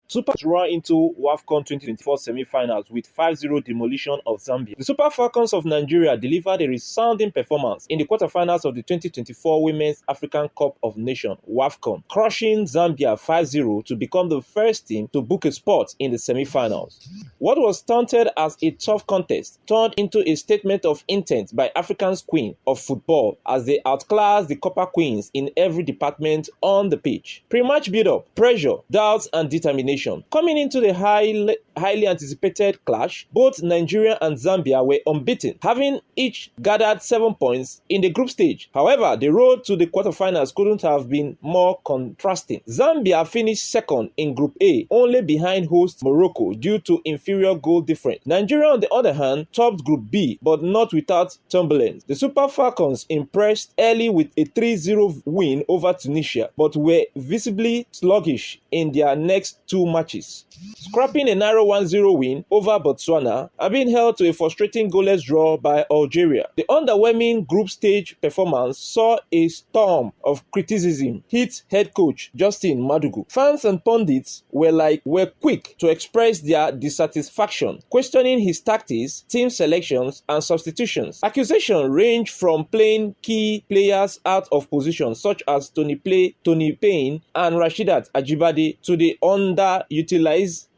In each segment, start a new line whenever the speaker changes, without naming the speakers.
Super draw into Wafcon 2024 semifinals with 5-0 demolition of Zambia. The Super Falcons of Nigeria delivered a resounding performance in the quarterfinals of the 2024 Women's African Cup of Nations (Wafcon), crushing Zambia 5-0 to become the first team to book a spot in the semifinals. What was taunted as a tough contest turned into a statement of intent by Africa's queen of football as they outclassed the Copper Queens in every department on the pitch. Pre-match build-up, pressure, doubts and determination. Coming into the highly anticipated clash, both Nigeria and Zambia were unbeaten, having each gathered 7 points in the group stage. However, the road to the quarterfinals couldn't have been more contrasting. Zambia finished second in Group A, only behind host Morocco due to inferior goal difference. Nigeria, on the other hand, topped Group B, but not without turbulence. The Super Falcons impressed early with a 3-0 win over Tunisia, but were visibly sluggish in their next two matches. Scrapping a narrow 1-0 win over Botswana and being held to a frustrating goalless draw by Algeria. The underwhelming group stage performance saw a storm of criticism hit head coach Justin Madugu. Fans and pundits were quick to express their dissatisfaction, questioning his tactics, team selections, and substitutions. Accusations range from playing key players out of position, such as Tony Payne and Rasheedat Ajibade, to the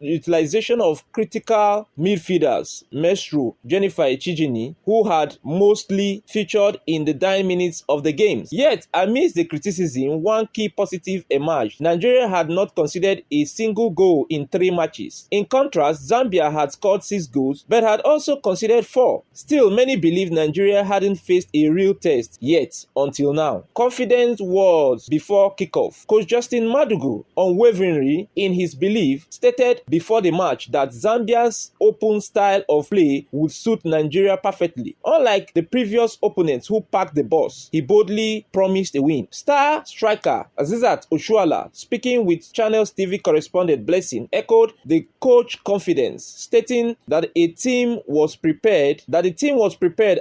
utilization of critical midfielders, Mesru, Jennifer Echijini, who had mostly featured in the dying minutes of the games. Yet, amidst the criticism, one key positive emerged. Nigeria had not conceded a single goal in 3 matches. In contrast, Zambia had scored 6 goals, but had also conceded 4. Still, many believe Nigeria hadn't faced a real test yet until now. Confident words before kickoff. Coach Justin Madugu, unwaveringly in his belief, stated before the match that Zambia's open style of play would suit Nigeria perfectly. Unlike the previous opponents who packed the bus, he boldly promised a win. Star striker Asisat Oshoala, speaking with Channel's TV correspondent Blessing, echoed the coach's confidence, stating that the team was prepared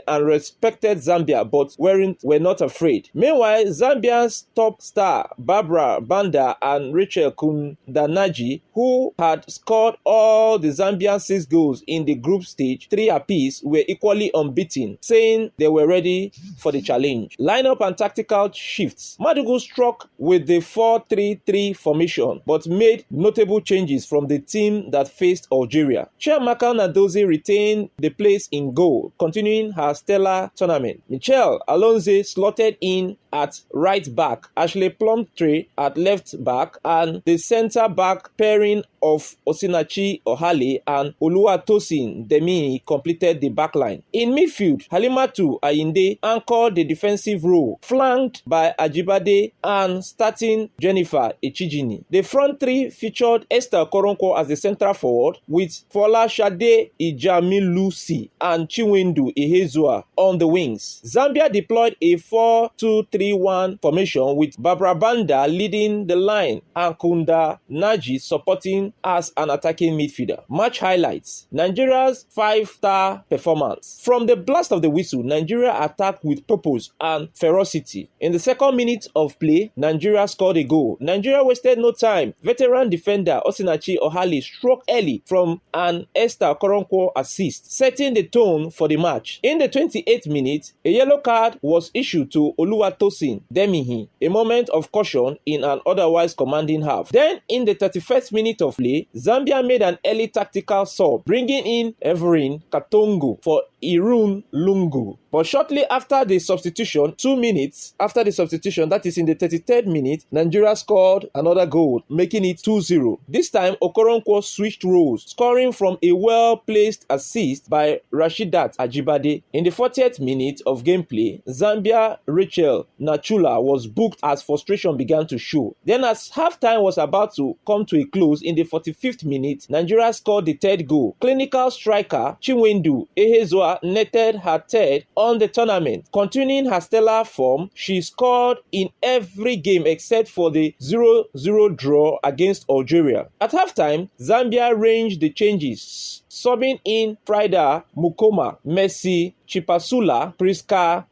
and respected Zambia, but were not afraid. Meanwhile, Zambia's top star Barbara Banda and Rachel Kundanaji, who had scored all the Zambian 6 goals in the group stage, 3 apiece, were equally unbeaten, saying they were ready for the challenge. Lineup and tactical shifts. Madugu struck with the 4-3-3 formation, but made notable changes from the team that faced Algeria. Chiamaka Nnadozie retained the place in goal, continuing her stellar tournament. Michelle Alonze slotted in at right back, Ashley Plumtree at left back, and the centre-back pairing of Osinachi Ohale and Oluwatosin Demi completed the backline. In midfield, Halimatu Ayinde anchored the defensive role, flanked by Ajibade and starting Jennifer Echijini. The front three featured Esther Okoronkwo as the central forward, with Folashade Ijamilusi and Chinwendu Ihezuo on the wings. Zambia deployed a 4-2-3-1 formation with Barbara Banda leading the line and Kundanaji supporting as an attacking midfielder. Match highlights. Nigeria's 5-star performance. From the blast of the whistle, Nigeria attacked with purpose and ferocity. In the second minute of play, Nigeria scored a goal. Nigeria wasted no time. Veteran defender Osinachi Ohale struck early from an Esther Okoronkwo assist, setting the tone for the match. In the 28th minute, a yellow card was issued to Oluwatosin Demihi, a moment of caution in an otherwise commanding half. Then, in the 31st minute of play, Zambia made an early tactical sub, bringing in Everin Katongo for Irun Lungu. But shortly after the substitution, 2 minutes after the substitution, that is in the 33rd minute, Nigeria scored another goal, making it 2-0. This time, Okoronkwo switched roles, scoring from a well-placed assist by Rasheedat Ajibade. In the 40th minute of gameplay, Zambia Rachel Nachula was booked as frustration began to show. Then, as halftime was about to come to a close in the 45th minute, Nigeria scored the 3rd goal. Clinical striker Chinwendu Ihezuo netted her 3rd on the tournament. Continuing her stellar form, she scored in every game except for the 0-0 draw against Algeria. At halftime, Zambia ranged the changes, subbing in Frida Mukoma, Messi Chipasula, Priska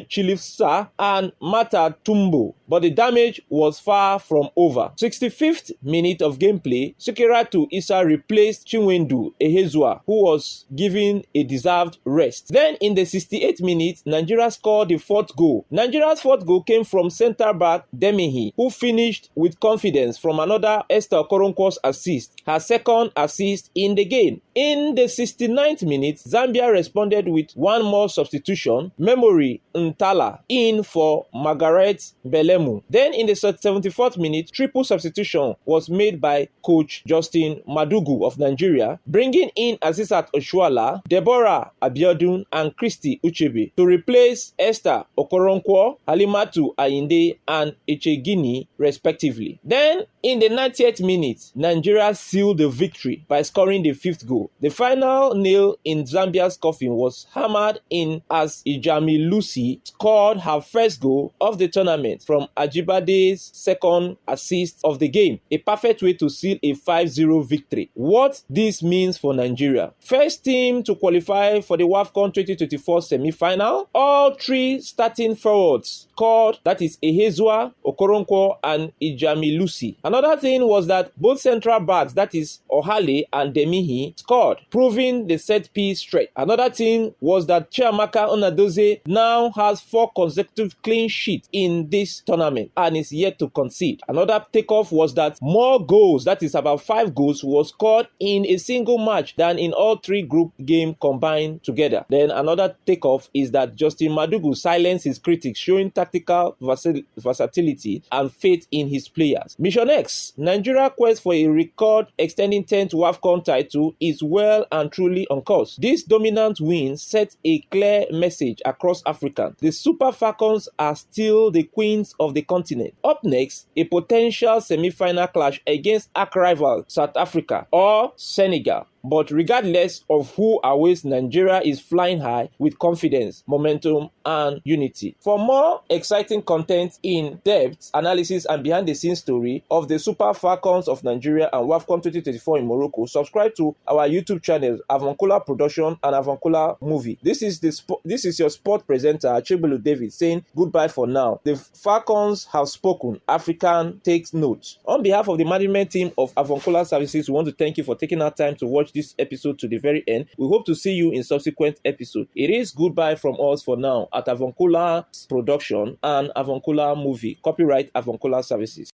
Chilufsa, and Mata Tumbo, but the damage was far from over. 65th minute of gameplay, Sukiratu Issa replaced Chinwendu Ihezuo, who was given a deserved rest. Then in the 68th minute, Nigeria scored the fourth goal. Nigeria's fourth goal came from centre-back Demihi, who finished with confidence from another Esther Okoronkwo's assist, her second assist in the game. In the 69th minute, Zambia responded with one more substitution, Memory Ntala in for Margaret Belemu. Then in the 74th minute, triple substitution was made by coach Justin Madugu of Nigeria, bringing in Asisat Oshoala, Deborah Abiodun, and Christy Uchebe to replace Esther Okoronkwo, Halimatu Ayinde, and Echegini respectively. Then in the 90th minute, Nigeria sealed the victory by scoring the fifth goal. The final nail in Zambia's coffin was hammered in as Ijamilusi scored her first goal of the tournament from Ajibade's second assist of the game, a perfect way to seal a 5-0 victory. What this means for Nigeria: first team to qualify for the Wafcon 2024 semi-final, all three starting forwards scored, that is Ihezuo, Okoronkwo, and Ijamilusi. Another thing was that both central backs, that is Ohale and Demihi, scored, proving the set piece threat. Another thing was that Chiamaka Nnadozie now has 4 consecutive clean sheets in this tournament and is yet to concede. Another takeoff was that more goals, that is about 5 goals, was scored in a single match than in all 3 group games combined together. Then another takeoff is that Justin Madugu silenced his critics, showing tactical versatility and faith in his players. Mission X, Nigeria quest for a record extending 10th Wafcon title is well and truly on course. This dominant win set a clear message across Africa. The Super Falcons are still the queens of the continent. Up next, a potential semi-final clash against arch rival South Africa or Senegal. But regardless of who awaits, Nigeria is flying high with confidence, momentum, and unity. For more exciting content, in-depth analysis, and behind-the-scenes story of the Super Falcons of Nigeria and Wafcon 2024 in Morocco, subscribe to our YouTube channels, Avuncular Production and Avuncular Movie. This is your sport presenter, Achibade David, saying goodbye for now. The Falcons have spoken. African takes notes. On behalf of the management team of Avuncular Services, we want to thank you for taking our time to watch this episode to the very end. We hope to see you in subsequent episodes. It is goodbye from us for now at Avuncular Production and Avuncular Movie. Copyright Avuncular Services.